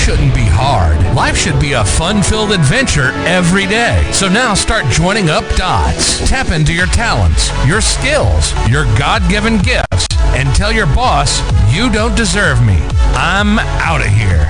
shouldn't be hard. Life should be a fun-filled adventure every day. So now start joining up dots. Tap into your talents, your skills, your God-given gifts, and tell your boss, you don't deserve me. I'm out of here.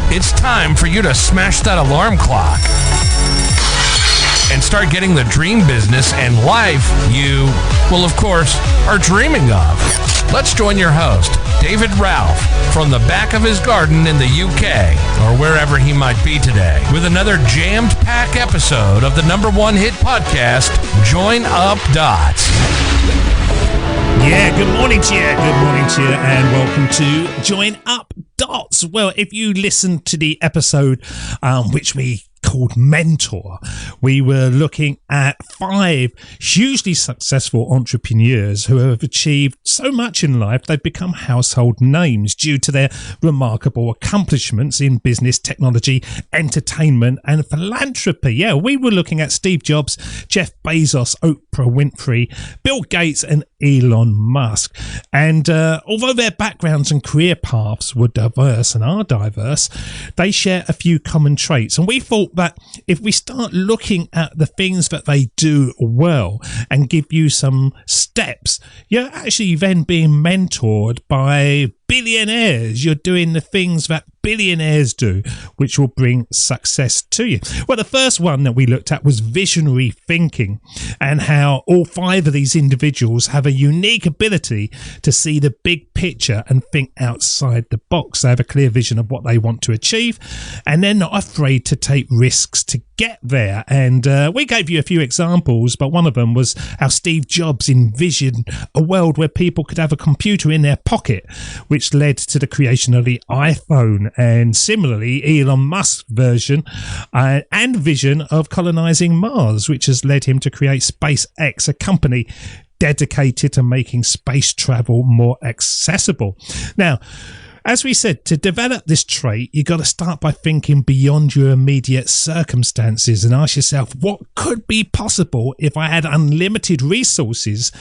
It's time for you to smash that alarm clock and start getting the dream business and life you, well, of course, are dreaming of. Let's join your host, David Ralph, from the back of his garden in the UK, or wherever he might be today, with another jammed-packed episode of the #1 hit podcast, Join Up Dots. Yeah, good morning to you, and welcome to Join Up Dots. Well, if you listened to the episode which we called Mentor, we were looking at 5 hugely successful entrepreneurs who have achieved so much in life they've become household names due to their remarkable accomplishments in business, technology, entertainment and philanthropy. Yeah, we were looking at Steve Jobs, Jeff Bezos, Oprah Winfrey, Bill Gates and Elon Musk. And although their backgrounds and career paths were diverse and are diverse, they share a few common traits. And we thought that if we start looking at the things that they do well and give you some steps, you're actually then being mentored by billionaires. You're doing the things that billionaires do, which will bring success to you. Well, the first one that we looked at was visionary thinking, and how all 5 of these individuals have a unique ability to see the big picture and think outside the box. They have a clear vision of what they want to achieve, and they're not afraid to take risks to get there. And we gave you a few examples, but one of them was how Steve Jobs envisioned a world where people could have a computer in their pocket, which led to the creation of the iPhone. And similarly, Elon Musk's version and vision of colonizing Mars, which has led him to create SpaceX, a company dedicated to making space travel more accessible. Now, as we said, to develop this trait, you've got to start by thinking beyond your immediate circumstances and ask yourself, what could be possible if I had unlimited resources?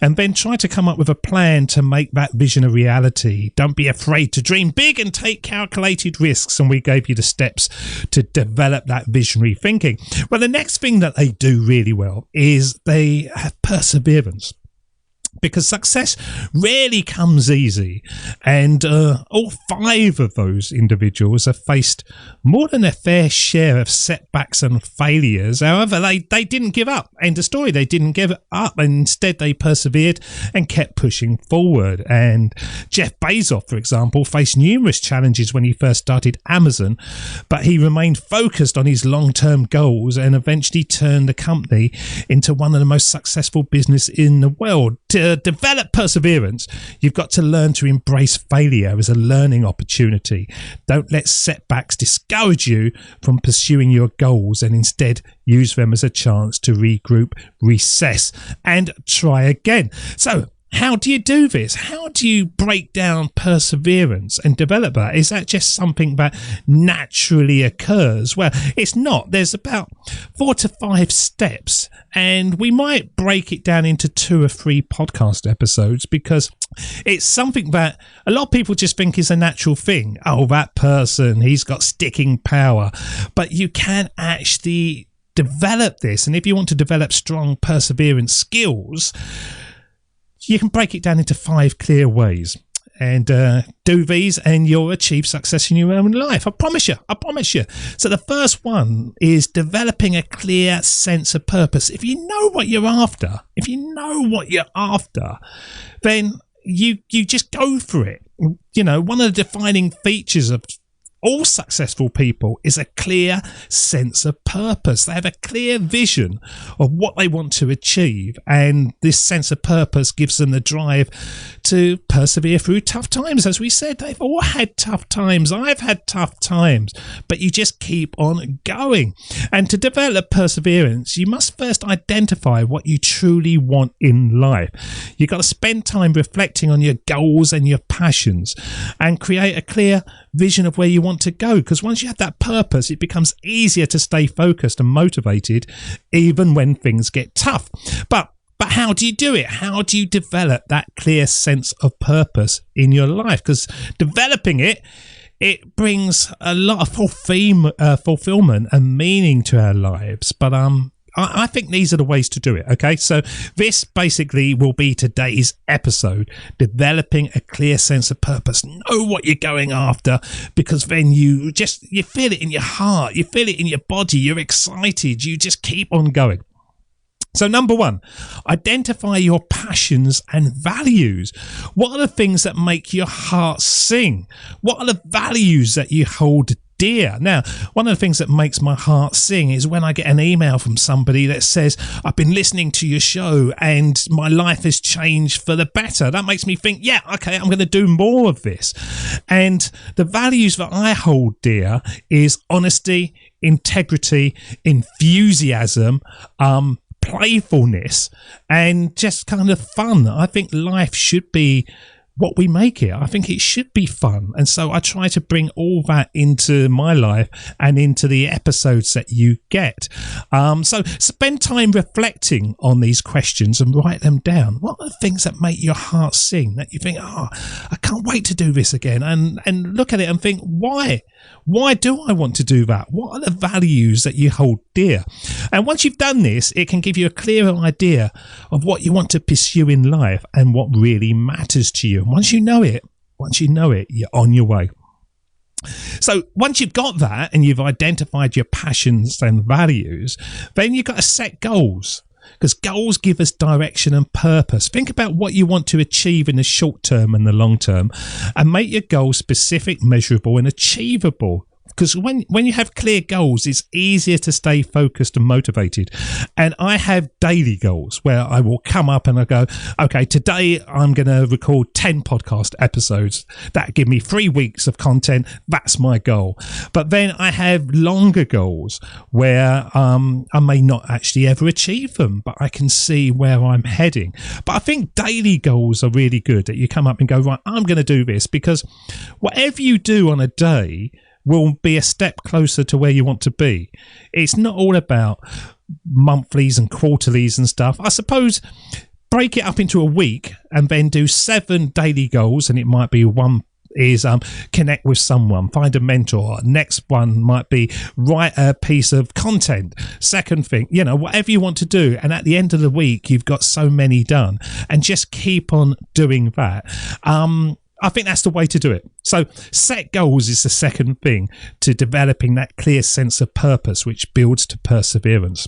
And then try to come up with a plan to make that vision a reality. Don't be afraid to dream big and take calculated risks. And we gave you the steps to develop that visionary thinking. Well, the next thing that they do really well is they have perseverance. Because success rarely comes easy, and all 5 of those individuals have faced more than their fair share of setbacks and failures. However, they didn't give up. End of story. They didn't give up, and instead they persevered and kept pushing forward. And Jeff Bezos, for example, faced numerous challenges when he first started Amazon, but he remained focused on his long-term goals and eventually turned the company into one of the most successful business in the world. To develop perseverance, you've got to learn to embrace failure as a learning opportunity. Don't let setbacks discourage you from pursuing your goals, and instead use them as a chance to regroup, recess, and try again. So, how do you do this? How do you break down perseverance and develop that? Is that just something that naturally occurs? Well, it's not. There's about 4 to 5 steps, and we might break it down into 2 or 3 podcast episodes, because it's something that a lot of people just think is a natural thing. Oh, that person, he's got sticking power. But you can actually develop this, and if you want to develop strong perseverance skills, you can break it down into 5 clear ways, and do these and you'll achieve success in your own life. I promise you. So the first one is developing a clear sense of purpose. If you know what you're after, then you just go for it. You know, one of the defining features of all successful people is a clear sense of purpose. They have a clear vision of what they want to achieve, and this sense of purpose gives them the drive to persevere through tough times. As we said, they've all had tough times. I've had tough times, but you just keep on going. And to develop perseverance, you must first identify what you truly want in life. You've got to spend time reflecting on your goals and your passions and create a clear vision of where you want to go, because once you have that purpose, it becomes easier to stay focused and motivated even when things get tough. But how do you do it? How do you develop that clear sense of purpose in your life? Because developing it it brings a lot of fulfillment and meaning to our lives. But I think these are the ways to do it. Okay, so this basically will be today's episode: developing a clear sense of purpose. Know what you're going after, because then you feel it in your heart, you feel it in your body, you're excited, you just keep on going. So number one, identify your passions and values. What are the things that make your heart sing? What are the values that you hold dear? Now, one of the things that makes my heart sing is when I get an email from somebody that says, I've been listening to your show and my life has changed for the better. That makes me think, yeah, okay, I'm going to do more of this. And the values that I hold dear is honesty, integrity, enthusiasm, playfulness, and just kind of fun. I think life should be what we make it. I think it should be fun. And so I try to bring all that into my life and into the episodes that you get. So spend time reflecting on these questions and write them down. What are the things that make your heart sing, that you think, oh, I can't wait to do this again? And look at it and think, why? Why do I want to do that? What are the values that you hold dear? And once you've done this, it can give you a clearer idea of what you want to pursue in life and what really matters to you. And once you know it, you're on your way. So once you've got that and you've identified your passions and values, then you've got to set goals. Because goals give us direction and purpose. Think about what you want to achieve in the short term and the long term, and make your goals specific, measurable, and achievable. Because when you have clear goals, it's easier to stay focused and motivated. And I have daily goals where I will come up and I go, okay, today I'm going to record 10 podcast episodes. That give me 3 weeks of content. That's my goal. But then I have longer goals where I may not actually ever achieve them, but I can see where I'm heading. But I think daily goals are really good, that you come up and go, right, I'm going to do this, because whatever you do on a day will be a step closer to where you want to be. It's not all about monthlies and quarterlies and stuff. I suppose break it up into a week and then do 7 daily goals, and it might be one is connect with someone, find a mentor. Next one might be write a piece of content. Second thing, whatever you want to do. And at the end of the week, you've got so many done, and just keep on doing that. I think that's the way to do it. So set goals is the second thing to developing that clear sense of purpose, which builds to perseverance.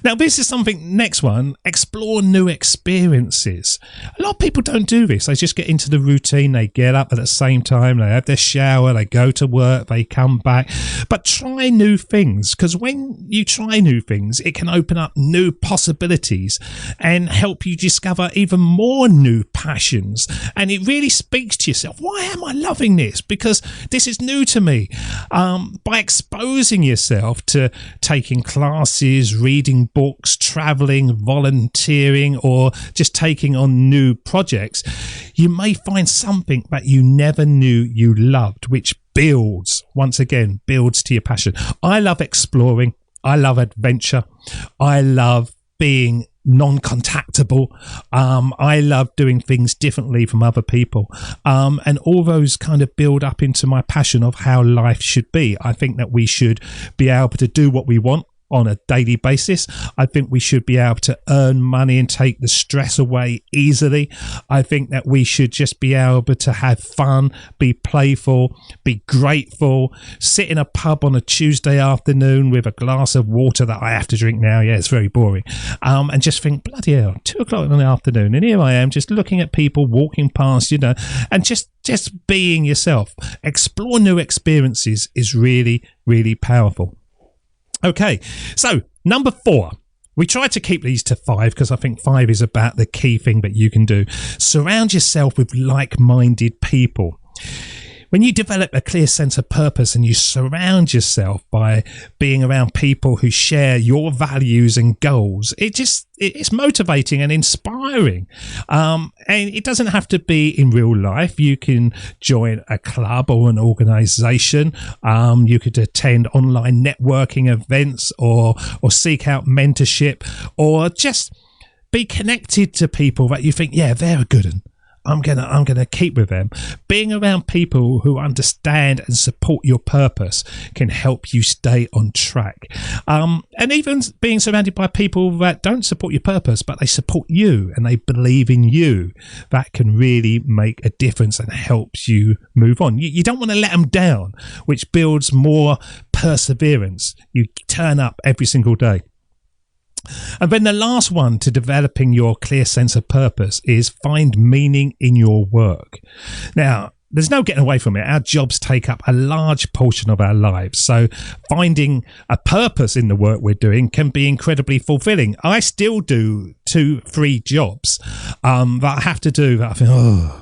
Now, this is something, next one, explore new experiences. A lot of people don't do this. They just get into the routine. They get up at the same time. They have their shower. They go to work. They come back. But try new things, because when you try new things, it can open up new possibilities and help you discover even more new passions. And it really speaks to yourself. Why am I loving this? Because this is new to me. By exposing yourself to taking classes, reading books, traveling, volunteering, or just taking on new projects, you may find something that you never knew you loved, which builds to your passion. I love exploring. I love adventure. I love being non-contactable. I love doing things differently from other people. And all those kind of build up into my passion of how life should be. I think that we should be able to do what we want on a daily basis. I think we should be able to earn money and take the stress away easily. I think that we should just be able to have fun, be playful, be grateful, sit in a pub on a Tuesday afternoon with a glass of water that I have to drink now. Yeah, it's very boring. And just think, bloody hell, 2:00 in the afternoon, and here I am just looking at people walking past, and just being yourself. Explore new experiences is really, really powerful. Okay, so number 4. We try to keep these to 5 because I think 5 is about the key thing that you can do. Surround yourself with like-minded people. When you develop a clear sense of purpose and you surround yourself by being around people who share your values and goals, it's motivating and inspiring. And it doesn't have to be in real life. You can join a club or an organization. You could attend online networking events or seek out mentorship, or just be connected to people that you think, yeah, they're a good one. I'm gonna keep with them. Being around people who understand and support your purpose can help you stay on track. And even being surrounded by people that don't support your purpose, but they support you and they believe in you, that can really make a difference and helps you move on. You don't want to let them down, which builds more perseverance. You turn up every single day. And then the last one to developing your clear sense of purpose is find meaning in your work. Now, there's no getting away from it. Our jobs take up a large portion of our lives. So finding a purpose in the work we're doing can be incredibly fulfilling. I still do 2-3 jobs that I have to do that I think,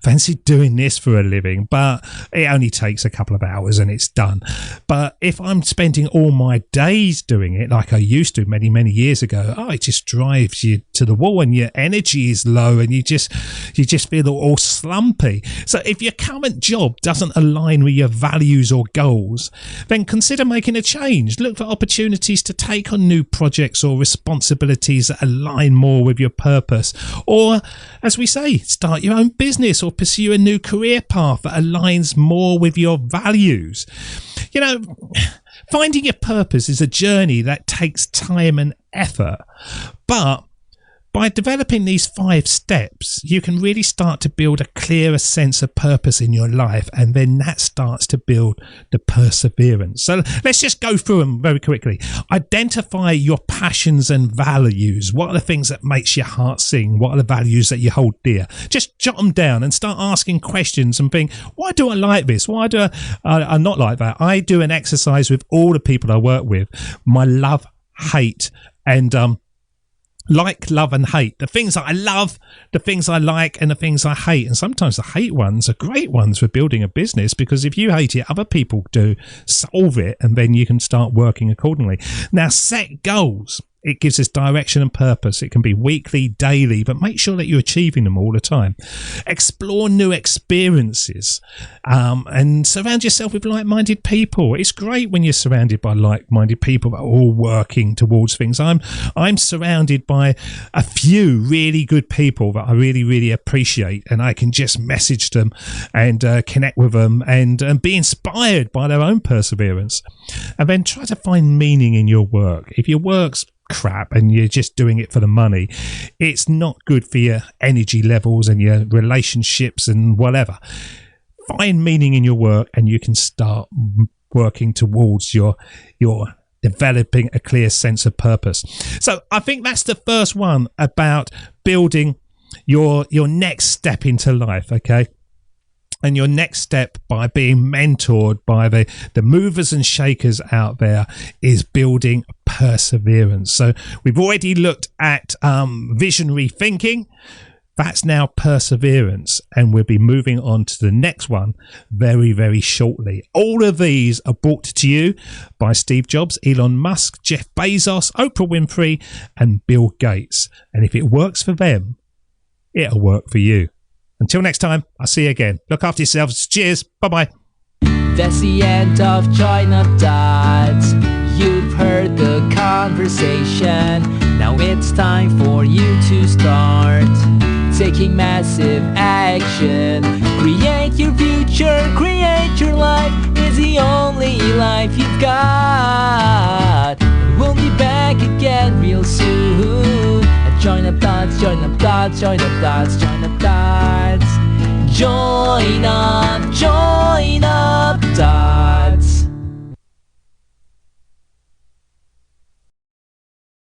fancy doing this for a living, but it only takes a couple of hours and it's done. But if I'm spending all my days doing it like I used to many, many years ago, it just drives you to the wall and your energy is low and you just feel all slumpy. So if your current job doesn't align with your values or goals, then consider making a change. Look for opportunities to take on new projects or responsibilities that align more with your purpose. Or, as we say, start your own business or pursue a new career path that aligns more with your values. You know, finding your purpose is a journey that takes time and effort, but by developing these 5 steps, you can really start to build a clearer sense of purpose in your life, and then that starts to build the perseverance. So let's just go through them very quickly. Identify your passions and values. What are the things that makes your heart sing? What are the values that you hold dear? Just jot them down and start asking questions and think, why do I like this? Why do I not like that? I do an exercise with all the people I work with, my love, hate, and like, love and hate. The things that I love, the things I like, and the things I hate. And sometimes the hate ones are great ones for building a business, because if you hate it, other people do. Solve it, and then you can start working accordingly. Now, set goals. It gives us direction and purpose. It can be weekly, daily, but make sure that you're achieving them all the time. Explore new experiences and surround yourself with like-minded people. It's great when you're surrounded by like-minded people that are all working towards things. I'm surrounded by a few really good people that I really, really appreciate, and I can just message them and connect with them and be inspired by their own perseverance. And then try to find meaning in your work. If your work's crap and you're just doing it for the money, it's not good for your energy levels and your relationships and whatever. Find meaning in your work, and you can start working towards your developing a clear sense of purpose. So I think that's the first one about building your next step into life. Okay. And your next step by being mentored by the movers and shakers out there is building perseverance. So we've already looked at visionary thinking. That's now perseverance. And we'll be moving on to the next one very, very shortly. All of these are brought to you by Steve Jobs, Elon Musk, Jeff Bezos, Oprah Winfrey, and Bill Gates. And if it works for them, it'll work for you. Until next time, I'll see you again. Look after yourselves. Cheers. Bye-bye. That's the end of Join Up Dots. You've heard the conversation. Now it's time for you to start taking massive action. Create your future, create your life. It's the only life you've got. We'll be back again real soon. Join up dots, join up dots, join up dots, join up dots. Join up, join up.